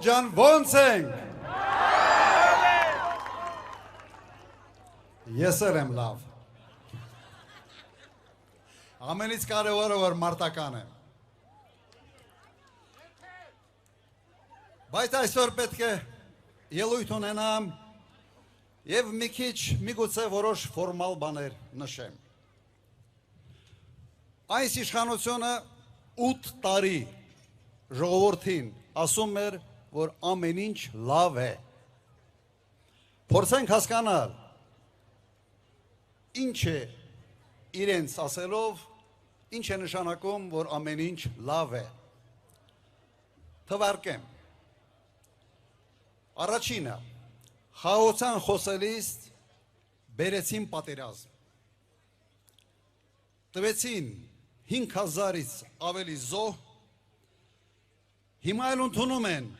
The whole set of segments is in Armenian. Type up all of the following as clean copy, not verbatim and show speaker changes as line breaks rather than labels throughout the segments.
ջան, ոնց ենք։ Ես եմ լավ։ Ամենից կարևորը որ մարտական եմ։ Բայց այսօր պետք է ելույթ ունենամ եւ մի քիչ միգուցե որոշ ֆորմալ բաներ նշեմ։ Այս իշխանությունը 8 տարի ժողովրդին ասում էր, որ ամեն ինչ լավ է։ Փորձենք հասկանալ ինչ է իրենց ասելով, ինչ է նշանակում, որ ամեն ինչ լավ է։ Թվարկեմ։ Առաջինը, խաղաղության խոսելիս բերեցին պատերազմ։ Տվեցին 5000-ից ավելի զոհ, հիմա էլ ընդունում են,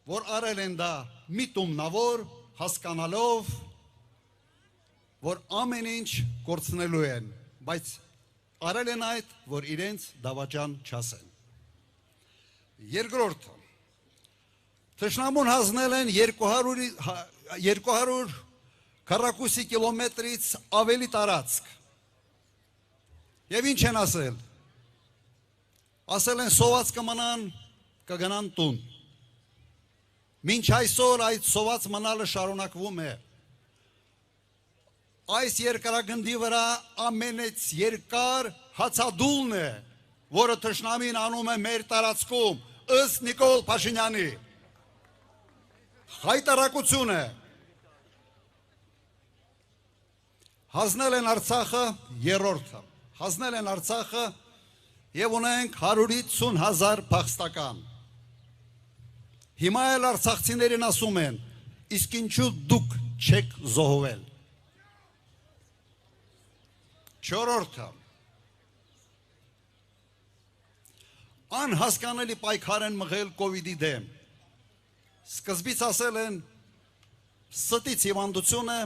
որ արել են դա միտումնավոր, հասկանալով, որ ամեն ինչ կորցնելու են, բայց արել են այդ, որ իրենց դավաճան չասեն։ Երկրորդը, թշնամուն հանձնել են 200 քառակուսի կիլոմետրից ավելի տարածք։ Եվ ինչ են ասել։ Ասել են սոված կմնան, կգնան տուն։ Մինչ այսօր այդ սոված մնալը շարունակվում է։ Այս երկրագնդի վրա ամենից երկար հացադուլն է, որը թշնամին անում է մեր տարածքում, ըստ Նիկոլ Փաշինյանի։ Հայտարարություն է։ Հանձնել են Արցախը երրորդը։ Հանձնել են Արցախը եւ ունենք 150,000 փախստական։ Հիմա էլ արցախցիներին ասում են, իսկ ինչու դուք չեք զոհվել։ Չորրորդը։ Անհասկանալի պայքար են մղել կովիդի դեմ։ Սկզբից ասել են ստից հիվանդությունը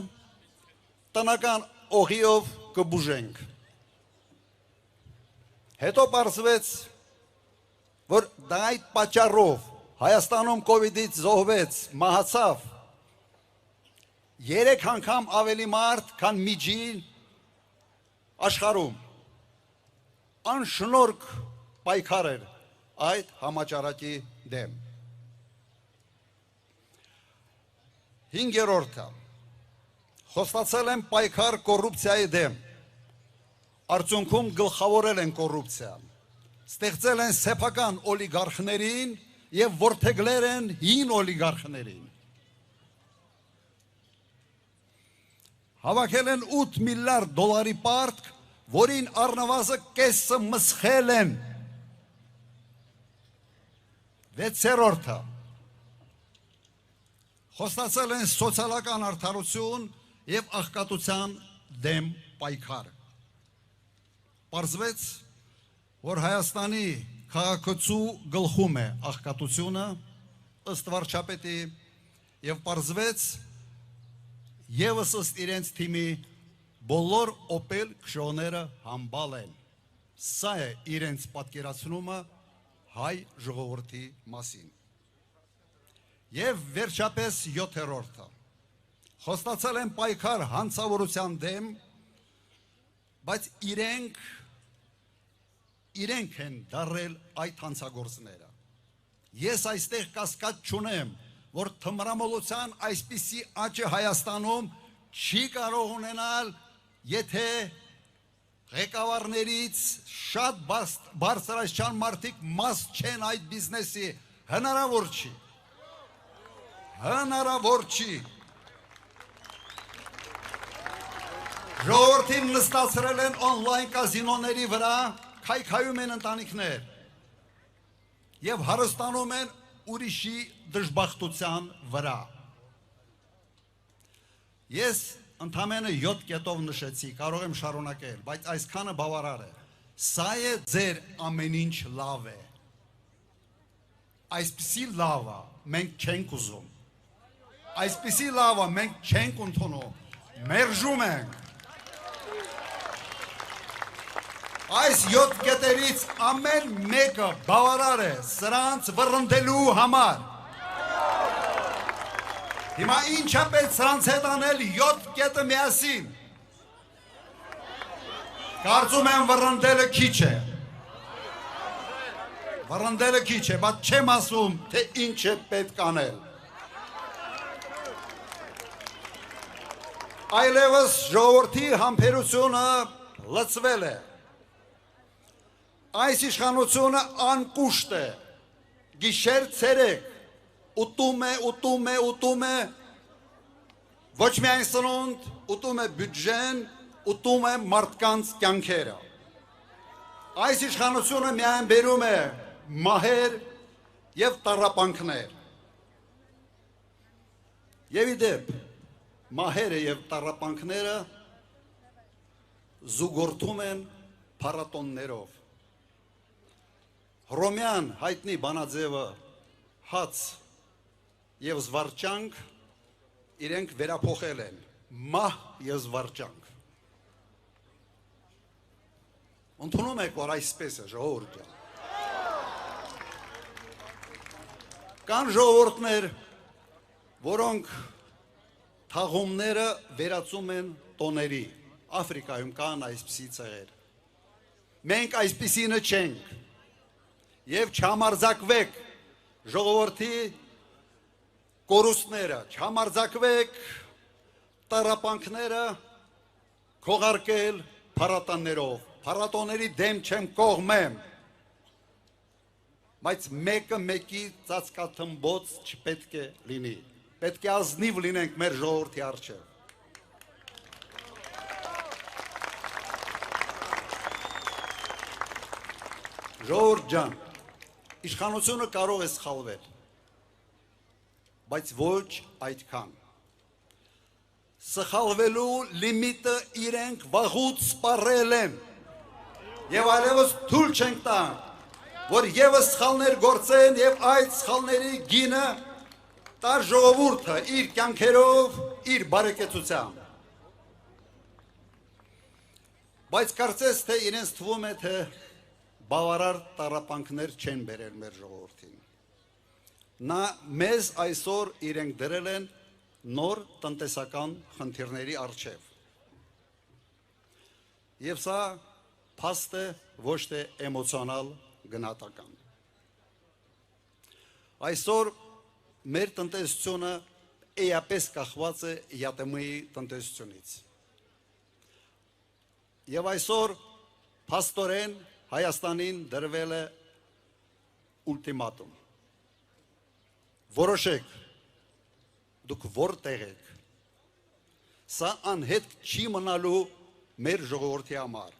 տնական օղիով կբուժենք։ Հետո պարզվեց, որ դա այդ պատճառով Հայաստանում կովիդից զոհվեց, մահացավ 3 անգամ ավելի մարդ, քան միջին աշխարհում։ Անշնորհք պայքար էր այդ համաճարակի դեմ։ Հինգերորդը, խոստացել են պայքար կոռուպցիայի դեմ, արդյունքում գլխավորել են կոռուպցիան, ստեղծել են սեփական օլիգարխներին և որդեգրել են հին օլիգարխներին։ Հավաքել են 8 միլիարդ դոլարի պարտք, որին առնվազն կեսը մսխել են։ Վեցերորդը, խոստացել են սոցիալական արդարություն և աղքատության դեմ պայքար։ Պարզվեց, որ Հայաստանի քաղաքացու գլխում է աղքատությունը, ըստ վարչապետի, և պարզվեց ևս ըստ իրենց թիմի բոլոր օպել քշողները համբալ են։ Սա է իրենց պատկերացնումը հայ ժողովրդի մասին։ Եվ վերջապես 7-րդը, խոստացել են պայքար հանցավորության դեմ, բայց իրենք են դարել այդ հանցագործները։ Ես այստեղ կասկած չունեմ, որ թմրամոլության այսպիսի աճը Հայաստանում չի կարող ունենալ, եթե ղեկավարներից շատ բարձրաստիճան մարդիկ մաս չեն այդ բիզնեսի, հնարավոր չի։ Հնարավոր չի։ Ժողովրդին նստացրել են օնլայն կազինոների վրա, քայքայում են ընտանիքներ և հարստանում են ուրիշի դժբախտության վրա։ Ես ընդամենը 7 կետով նշեցի, կարող եմ շարունակել, բայց այսքանը բավարար է։ Սա է ձեր ամեն ինչ լավ է։ Այսպիսի լավը մենք չենք ուզում։ Այսպիսի լավը մենք չենք ընդունում, մերժում ենք։ Այս 7 կետերից ամեն մեկը բավարար է սրանց վռնդելու համար։ Հիմա ինչ է պետք սրանց հետ անել 7 կետը միասին։ Կարծում եմ վռնդելը քիչ է։ Վռնդելը քիչ է, բայց չեմ ասում, թե ինչ է պետք անել։ Այլևս ժողովրդի համբերությունը լցվել է։ Այս իշխանությունը անկուշտ է, գիշեր ցերեկ, ուտում է, ոչ միայն սնունդ, ուտում է բյուջեն, ուտում է մարդկանց կյանքերը։ Այս իշխանությունը միայն բերում է մահեր և տառապանքներ։ Եվ իդեպ, մահերը և տառապանքները զուգորդում են փառատոններով։ Հռոմեան հայտնի բանաձևը հաց և զվարճանք իրենք վերափոխել են մահ և զվարճանք։ Ընդունում եք, որ այսպես է ժողովուրդ ջան։ Կան ժողովուրդներ, որոնք թաղումները վերածում են տոների։ Աֆրիկայում կան այսպիսի ցեղեր։ Մենք այսպիսինը չենք։ Եվ չհամարձակվեք ժողովրդի կորուստները, չհամարձակվեք տառապանքները քողարկել փառատոններով։ Փառատոների դեմ չեմ, կողմեմ, բայց մեկը մեկի ծածկաթմբոց չպետք է լինի։ Պետք է ազնիվ լինենք մեր ժողովրդի առջև։ Ժողովուրդ ջան, իշխանությունը կարող է սխալվել, բայց ոչ այդքան։ Սխալվելու լիմիտը իրենք վաղուց սպառել են և այլևս թույլ չենք տա, որ ևս սխալներ գործեն և այդ սխալների գինը տա ժողովուրդը իր կյանքերով, իր բարեկեցությամբ։ Բայց կարծես թե իրենց թվում է, թե բավարար տառապանքներ չեն բերել մեր ժողովրդին։ Մեզ այսօր իրենք դրել են նոր տնտեսական խնդիրների առջև։ Եվ սա փաստ է, ոչ թե էմոցիոնալ գնահատական։ Այսօր մեր տնտեսությունը էապես կախված է ԵԱՏՄ-ի տնտեսությունից։ Եվ այսօր փաստորեն Հայաստանին դրվել է ուլտիմատում։ Որոշեք, դուք որտեղ եք։ Սա անհետ չի մնալու մեր ժողովրդի համար։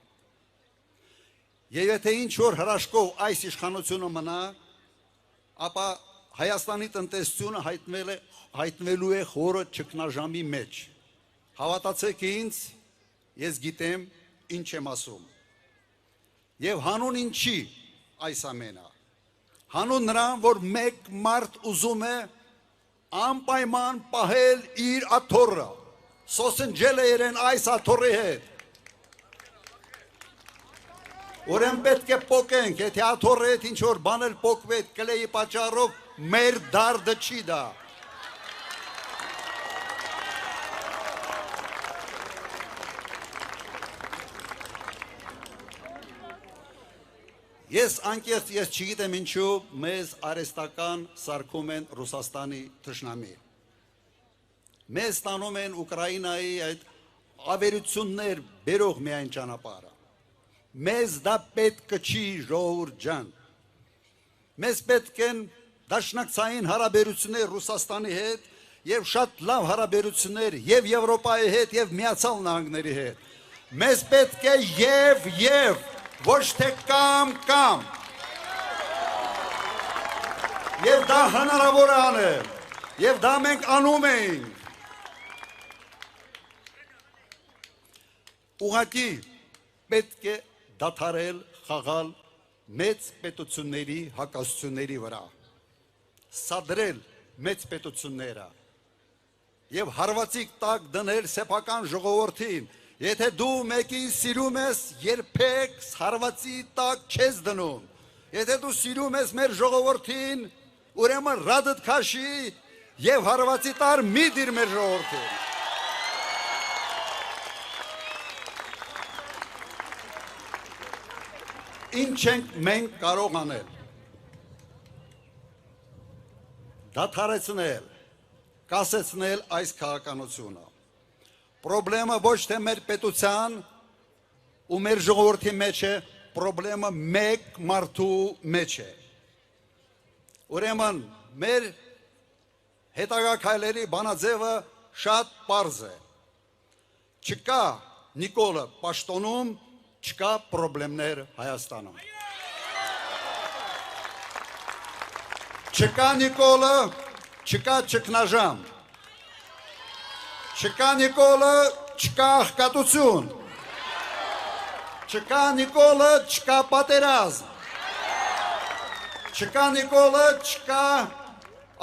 Եվ եթե ինչ-որ հրաշքով այս իշխանությունը մնա, ապա Հայաստանի տնտեսությունը հայտնվելու է խորը ճգնաժամի մեջ։ Հավատացեք ինձ, ես գիտեմ ինչ եմ ասում։ Եվ հանուն ինչի այս ամենը։ Հանուն նրան, որ մեկ մարդ ուզում է անպայման պահել իր աթոռը, սոսնջել է իրեն այս աթոռի հետ։ Ուրեմն պետք է պոկենք, եթե աթոռի հետ ինչ-որ բան էլ պոկվեց կլեի պատճառով, մեր դարդը չի դա։ Ես անկեղծ, ես չգիտեմ ինչու մեզ արհեստական սարքում են Ռուսաստանի թշնամի։ Մեզ տանում են Ուկրաինայի այդ ավերություններ բերող միայն ճանապարհը։ Մեզ դա պետք չի, ժողովուրդ ջան։ Մեզ պետք են դաշնակցային հարաբերություններ Ռուսաստանի հետ եւ շատ լավ հարաբերություններ եւ Եվրոպայի հետ եւ Միացյալ Նահանգների հետ։ Մեզ պետք է եւ ոչ թե կամ։ Եվ դա հնարավոր է անել, եւ դա մենք անում ենք։ Ուղղակի պետք է դադարել խաղալ մեծ պետությունների հակասությունների վրա, սադրել մեծ պետությունները եւ հարվածիկ տակ դնել սեփական ժողովրդին։ Եթե դու մեկին սիրում ես, երբեք հարվածի տակ չես դնում։ Եթե դու սիրում ես մեր ժողովրդին, ուրեմն ռադդ քաշի, եւ հարվածի տար մի դիր մեր ժողովրդին։ Ինչ ենք մենք կարող անել։ Դադարեցնել, կասեցնել այս քաղաքականությունը։ Պրոբլեմը ոչ թե մեր պետության ու մեր ժողովրդի մեջ է, պրոբլեմը մեկ մարդու մեջ է։ Ուրեմն մեր հետագա քայլերի բանաձևը շատ պարզ է։ Չկա Նիկոլը Պաշտոնում, չկա պրոբլեմներ Հայաստանում։ Չկա Նիկոլը, չկա ճգնաժամ։ Չկա Նիկոլը, չկա աղքատություն։ Չկա Նիկոլը, չկա պատերազմ։ Չկա Նիկոլը, չկա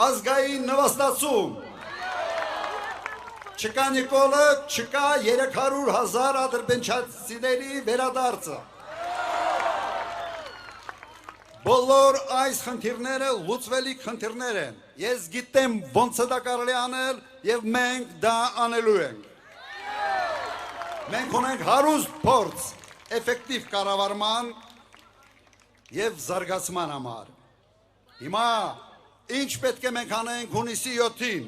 ազգային նվաստացում։ Չկա Նիկոլը, չկա 300,000 ադրբեջանցիների վերադարձը։ Բոլոր այս խնդիրները լուծվելի խնդիրներ են։ Ես գիտեմ ոնց է դա կարելի անել եւ մենք դա անելու ենք։ Մենք ունենք հարուստ փորձ էֆեկտիվ կառավարման եւ զարգացման համար։ Հիմա ինչ պետք է մենք անենք հունիսի 7-ին։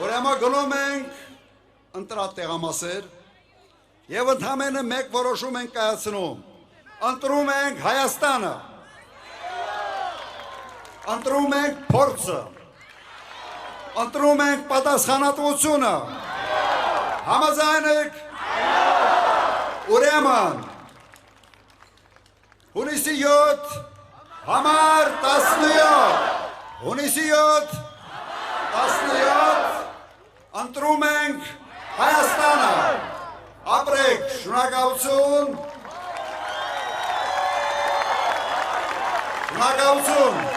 Ուրեմն գնում ենք ընտրատեղամասեր եւ ընդհանրապես մեկ որոշում ենք կայացնում։ Ընտրում ենք Հայաստանը։ Ընտրում ենք փորձը։ Ընտրում ենք պատասխանատվությունը։ Համաձայն եք։ Ուրեմն հունիսի 7 համար 17 հունիսի 7 17 ընտրում ենք Հայաստանը։ Ապրեք, շնորհակալություն։ Շնորհակալություն։